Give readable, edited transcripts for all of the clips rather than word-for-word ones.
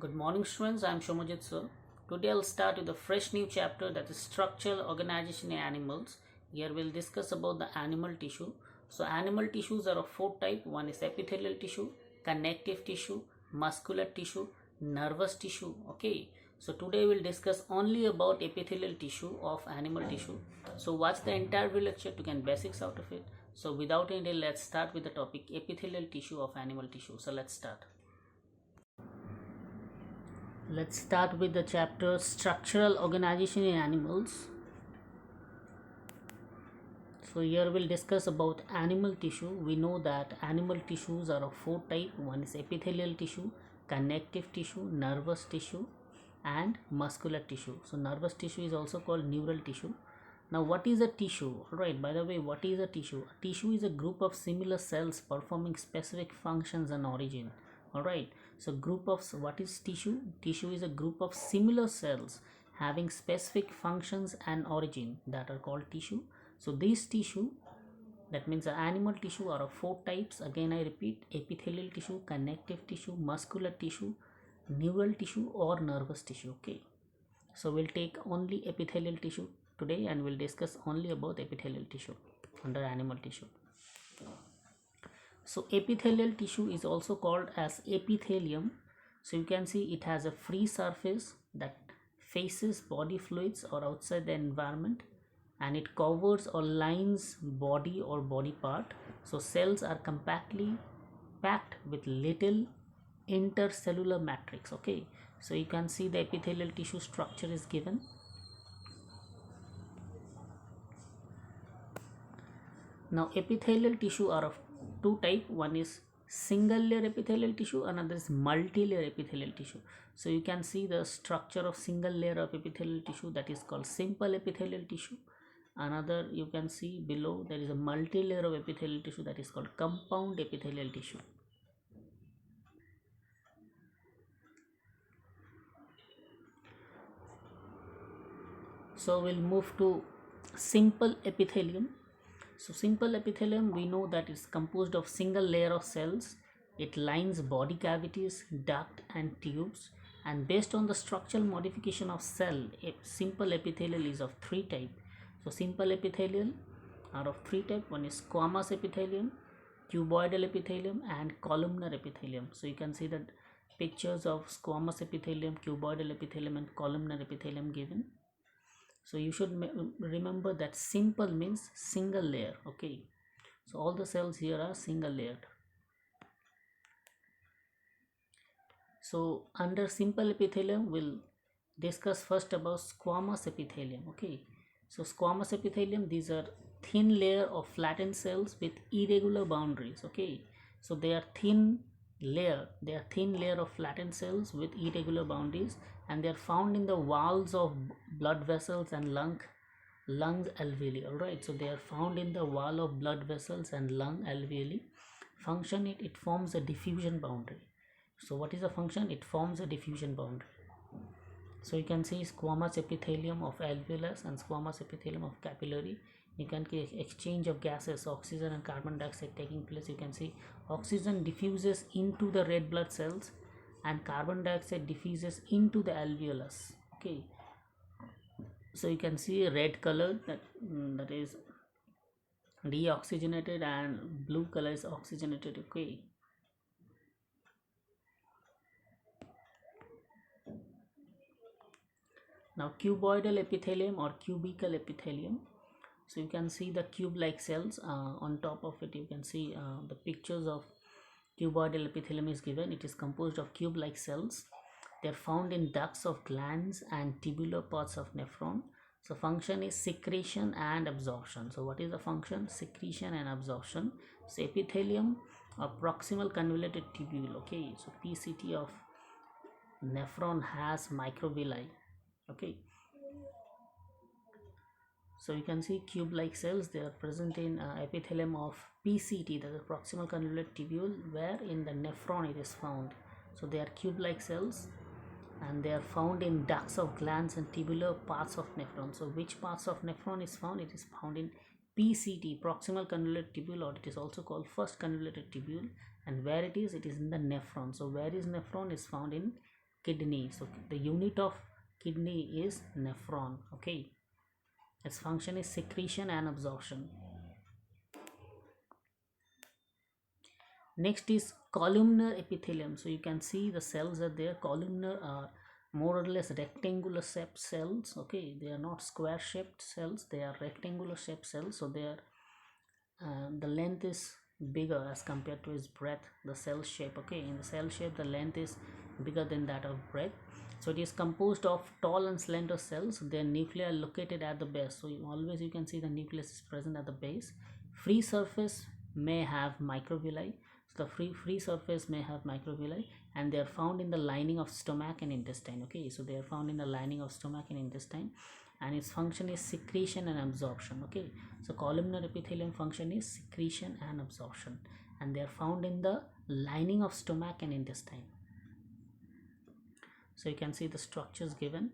Good morning, students. I am Shomajit sir. Today I'll start with a fresh new chapter, that is structural organization in animals. Here we'll discuss about the animal tissue. So animal tissues are of four types. One is epithelial tissue, connective tissue, muscular tissue, nervous tissue. Okay. So today we'll discuss only about epithelial tissue of animal tissue. So watch the entire video lecture to get basics out of it. So without any delay, let's start with the topic epithelial tissue of animal tissue. So let's start. Let's start with the chapter structural organization in animals. So here we'll discuss about animal tissue. We know that animal tissues are of four types. One is epithelial tissue, connective tissue, nervous tissue, and muscular tissue. So nervous tissue is also called neural tissue. Now what is a tissue? Alright, by the way, what is a tissue? A tissue is a group of similar cells performing specific functions and origin. Alright, so group of, what is tissue? Tissue is a group of similar cells having specific functions and origin that are called tissue. So this tissue, that means the animal tissue, are of four types. Again I repeat: epithelial tissue, connective tissue, muscular tissue, neural tissue, or nervous tissue. Okay, so we'll take only epithelial tissue today and we'll discuss only about epithelial tissue under animal tissue. So epithelial tissue is also called as epithelium. So you can see it has a free surface that faces body fluids or outside the environment, and it covers or lines body or body part. So cells are compactly packed with little intercellular matrix. Okay, so you can see the epithelial tissue structure is given. Now epithelial tissue are of two type. One is single layer epithelial tissue, another is multi-layer epithelial tissue. So you can see the structure of single layer of epithelial tissue, that is called simple epithelial tissue. Another, you can see below, there is a multi-layer of epithelial tissue, that is called compound epithelial tissue. So we'll move to simple epithelium. So simple epithelium, we know that it's composed of single layer of cells. It lines body cavities, duct and tubes, and based on the structural modification of cell, a simple epithelial is of three type. So simple epithelial are of three type. One is squamous epithelium, cuboidal epithelium, and columnar epithelium. So you can see that pictures of squamous epithelium, cuboidal epithelium, and columnar epithelium given. So you should remember that simple means single layer. Okay, so all the cells here are single layered. So under simple epithelium we'll discuss first about squamous epithelium. Okay, so squamous epithelium, these are thin layer of flattened cells with irregular boundaries. Okay, so they are thin layer of flattened cells with irregular boundaries, and they are found in the walls of blood vessels and lungs alveoli. All right, so they are found in the wall of blood vessels and lung alveoli. Function, it forms a diffusion boundary. So what is the function? It forms a diffusion boundary. So you can see squamous epithelium of alveolus and squamous epithelium of capillary. You can see exchange of gases, oxygen and carbon dioxide taking place. You can see oxygen diffuses into the red blood cells and carbon dioxide diffuses into the alveolus. Okay, so you can see red color, that is deoxygenated, and blue color is oxygenated. Okay, now cuboidal epithelium or cubical epithelium. So you can see the cube like cells. On top of it you can see the pictures of cuboidal epithelium is given. It is composed of cube like cells. They are found in ducts of glands and tubular parts of nephron. So function is secretion and absorption. So what is the function? Secretion and absorption. So epithelium or proximal convoluted tubule. Okay, so PCT of nephron has microvilli. Okay, so you can see cube like cells, they are present in epithelium of PCT, that is proximal convoluted tubule, where in the nephron it is found. So they are cube like cells and they are found in ducts of glands and tubular parts of nephron. So which parts of nephron is found? It is found in PCT, proximal convoluted tubule, or it is also called first convoluted tubule. And where it is in the nephron. So where is nephron? Is found in kidney. So the unit of kidney is nephron. Okay, its function is secretion and absorption. Next is columnar epithelium. So you can see the cells are there. Columnar are more or less rectangular shaped cells. Okay, they are not square shaped cells, they are rectangular shaped cells. So they are the length is bigger as compared to its breadth, the cell shape. Okay, in the cell shape the length is bigger than that of breadth. So it is composed of tall and slender cells. Their nuclei are located at the base. So you can see the nucleus is present at the base. Free surface may have microvilli. So the free surface may have microvilli, and they are found in the lining of stomach and intestine. Okay, so they are found in the lining of stomach and intestine, and its function is secretion and absorption. Okay, so columnar epithelium function is secretion and absorption, and they are found in the lining of stomach and intestine. So you can see the structures given.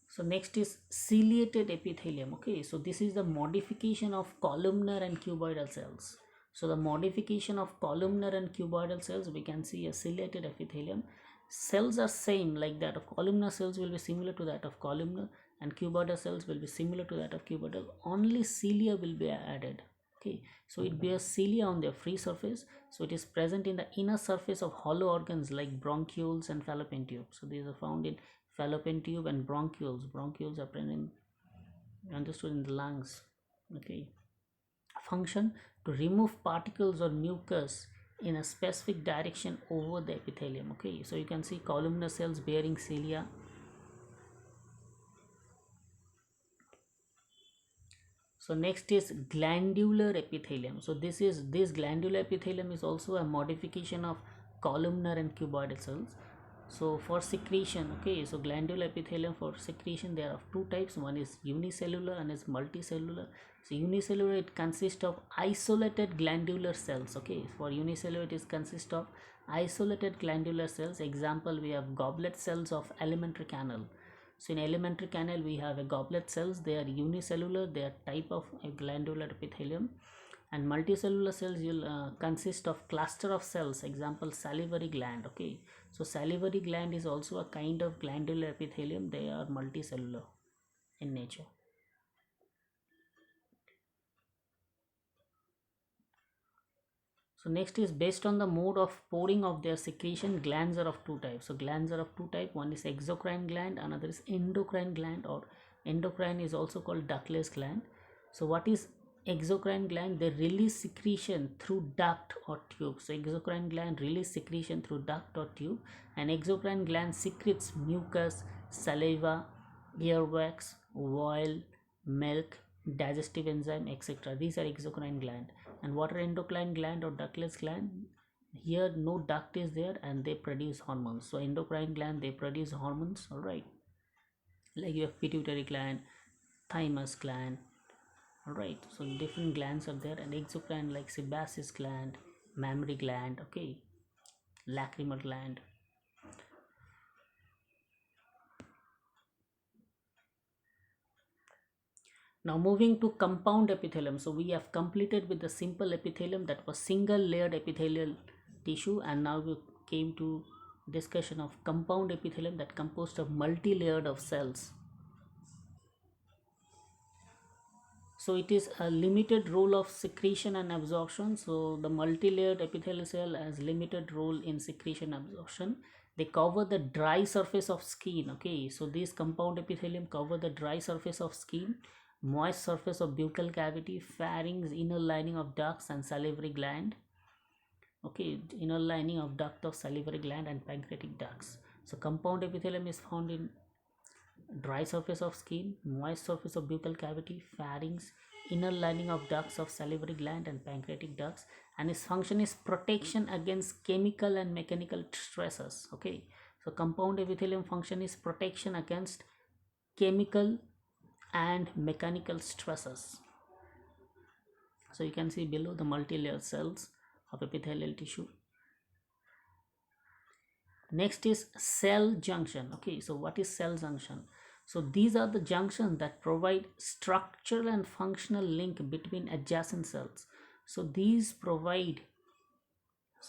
So next is ciliated epithelium. Okay, so this is the modification of columnar and cuboidal cells. So the modification of columnar and cuboidal cells, we can see a ciliated epithelium. Cells are same like that of columnar. Cells will be similar to that of columnar, and cuboidal cells will be similar to that of cuboidal. Only cilia will be added. Okay, so it bears cilia on their free surface. So it is present in the inner surface of hollow organs like bronchioles and fallopian tubes. So these are found in fallopian tube and bronchioles. Bronchioles are present understood in the lungs. Okay, function to remove particles or mucus in a specific direction over the epithelium. Okay, so you can see columnar cells bearing cilia. So next is glandular epithelium. So this glandular epithelium is also a modification of columnar and cuboidal cells. So for secretion, okay, so glandular epithelium for secretion, there are two types. One is unicellular and is multicellular. So unicellular, it consists of isolated glandular cells. Okay, for unicellular it is consists of isolated glandular cells. Example, we have goblet cells of alimentary canal. So in alimentary canal we have a goblet cells. They are unicellular, they are type of a glandular epithelium. And multicellular cells will consist of cluster of cells. Example, salivary gland. Okay, so salivary gland is also a kind of glandular epithelium. They are multicellular in nature. So next is based on the mode of pouring of their secretion, glands are of two types. So glands are of two types. One is exocrine gland, another is endocrine gland, or endocrine is also called ductless gland. So what is exocrine gland? They release secretion through duct or tube. So exocrine gland release secretion through duct or tube, and exocrine gland secretes mucus, saliva, earwax, oil, milk, digestive enzyme, etc. These are exocrine gland. And what are endocrine gland or ductless gland? Here no duct is there and they produce hormones. So endocrine gland, they produce hormones. All right, like you have pituitary gland, thymus gland. All right, so different glands are there. And exocrine like sebaceous gland, mammary gland. Okay, lacrimal gland. Now moving to compound epithelium. So we have completed with the simple epithelium, that was single layered epithelial tissue, and now we came to discussion of compound epithelium that composed of multi-layered of cells. So it is a limited role of secretion and absorption. So the multi-layered epithelial cell has limited role in secretion and absorption. They cover the dry surface of skin. Okay, so these compound epithelium cover the dry surface of skin, moist surface of buccal cavity, pharynx, inner lining of ducts and salivary gland. Okay, inner lining of duct of salivary gland and pancreatic ducts. So compound epithelium is found in dry surface of skin, moist surface of buccal cavity, pharynx, inner lining of ducts of salivary gland and pancreatic ducts, and its function is protection against chemical and mechanical stresses. Okay, so compound epithelium function is protection against chemical and mechanical stresses. So you can see below the multi-layer cells of epithelial tissue. Next is cell junction. Okay, so what is cell junction? So these are the junctions that provide structural and functional link between adjacent cells. So these provide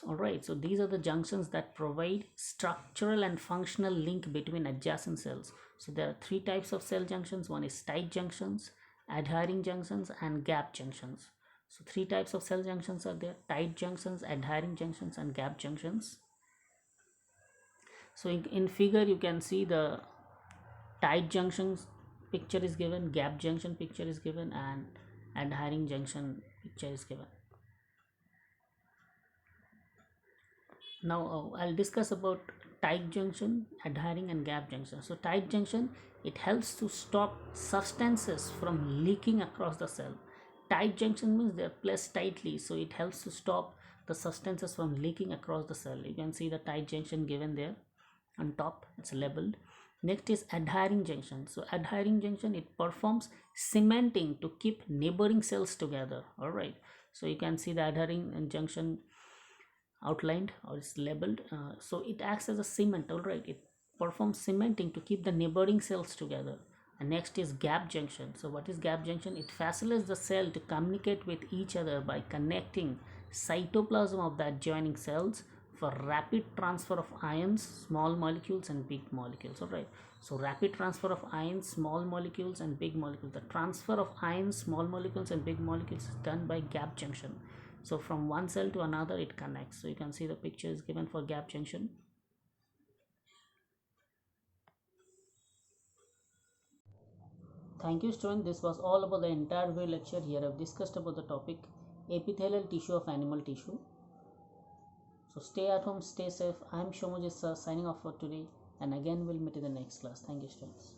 All right, so these are the junctions that provide structural and functional link between adjacent cells. So there are three types of cell junctions. One is tight junctions, adhering junctions, and gap junctions. So three types of cell junctions are there: tight junctions, adhering junctions, and gap junctions. So in figure you can see the tight junctions picture is given, gap junction picture is given, and adhering junction picture is given. Now I'll discuss about tight junction, adhering, and gap junction. So tight junction, it helps to stop substances from leaking across the cell. Tight junction means they're placed tightly, so it helps to stop the substances from leaking across the cell. You can see the tight junction given there on top, it's labeled. Next is adhering junction. So adhering junction, it performs cementing to keep neighboring cells together. All right, so you can see the adhering junction outlined, or it's labeled. So it acts as a cement. All right, it performs cementing to keep the neighboring cells together. And next is gap junction. So what is gap junction? It facilitates the cell to communicate with each other by connecting cytoplasm of the adjoining cells for rapid transfer of ions, small molecules, and big molecules. All right, so rapid transfer of ions, small molecules, and big molecules. The transfer of ions, small molecules, and big molecules is done by gap junction. So from one cell to another it connects. So you can see the picture is given for gap junction. Thank you, student. This was all about the entire video lecture. Here I've discussed about the topic epithelial tissue of animal tissue. So stay at home, stay safe. I am Shomojit sir signing off for today, and again we'll meet in the next class. Thank you, students.